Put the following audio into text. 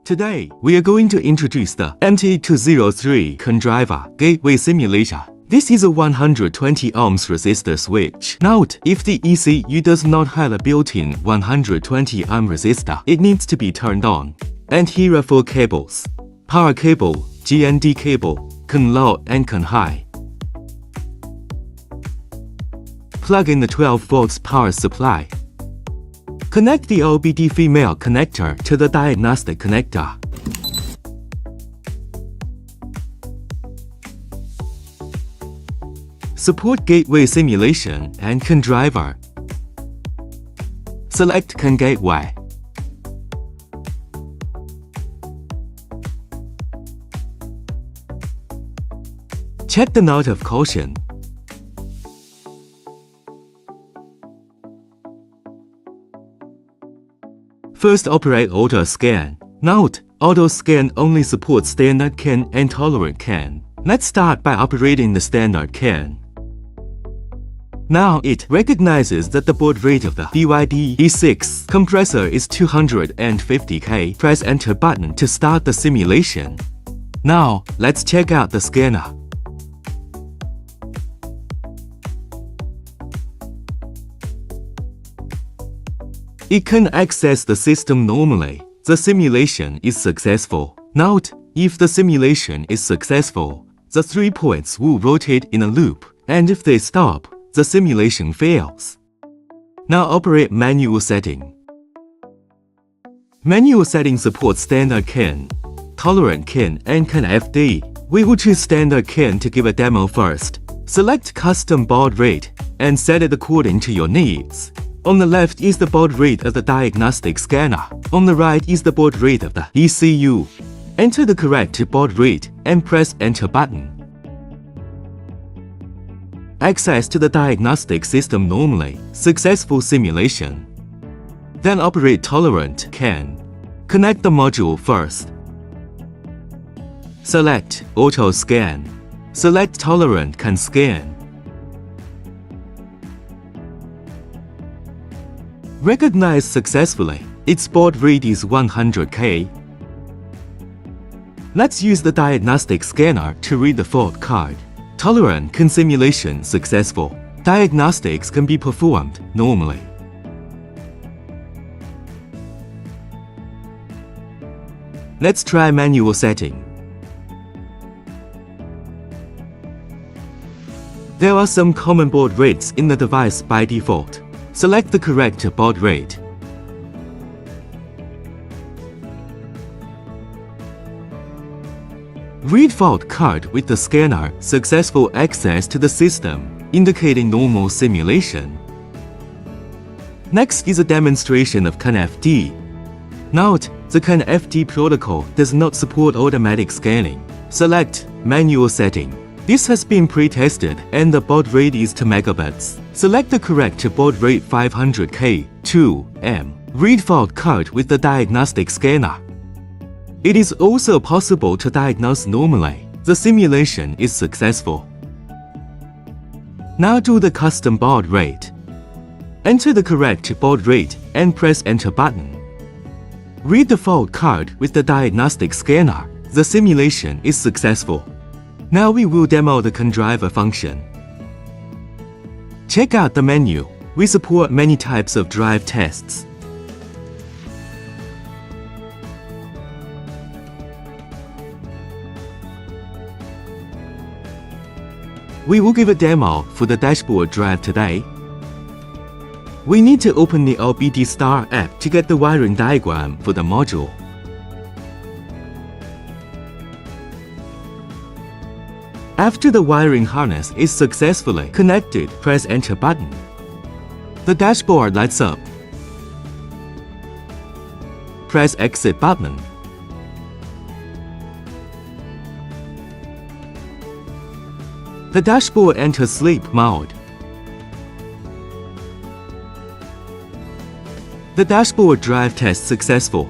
Today, we are going to introduce the MT203 conDriver gateway simulator. This is a 120 ohms resistor switch. Note, if the ECU does not have a built-in 120 ohm resistor, it needs to be turned on. And here are 4 cables: power cable, GND cable, CON low and CON high. Plug in the 12 volts power supply. Connect the OBD female connector to the diagnostic connector. Support gateway simulation and conDriver. Select CON gateway. Check the note of caution. First, operate auto scan. Note, auto scan only supports standard CAN and tolerant CAN. Let's start by operating the standard CAN. Now it recognizes that the baud rate of the OBDII365 compressor is 250K. Press enter button to start the simulation. Now, let's check out the scanner. It can access the system normally. The simulation is successful. Note, if the simulation is successful, the 3 points will rotate in a loop, and if they stop, the simulation fails. Now operate manual setting. Manual setting supports standard CAN, tolerant CAN, and CAN FD. We will choose standard CAN to give a demo first. Select custom baud rate and set it according to your needs. On the left is the baud rate of the diagnostic scanner. On the right is the baud rate of the ECU. Enter the correct baud rate and press enter button. Access to the diagnostic system normally. Successful simulation. Then operate tolerant CAN. Connect the module first. Select auto scan. Select tolerant CAN scan. Recognized successfully. Its baud rate is 100K. Let's use the diagnostic scanner to read the fault card. Tolerant CAN simulation successful. Diagnostics can be performed normally. Let's try manual setting. There are some common baud rates in the device by default. Select the correct baud rate. Read fault card with the scanner. Successful access to the system, indicating normal simulation. Next is a demonstration of CAN FD. Note, the CAN FD protocol does not support automatic scanning. Select manual setting. This has been pre-tested and the baud rate is 2 megabits. Select the correct baud rate 500K, 2M. Read fault card with the diagnostic scanner. It is also possible to diagnose normally. The simulation is successful. Now do the custom baud rate. Enter the correct baud rate and press enter button. Read the fault card with the diagnostic scanner. The simulation is successful. Now we will demo the conDriver function. Check out the menu. We support many types of drive tests. We will give a demo for the dashboard drive today. We need to open the OBDSTAR app to get the wiring diagram for the module. After the wiring harness is successfully connected, press enter button. The dashboard lights up. Press exit button. The dashboard enters sleep mode. The dashboard drive test successful.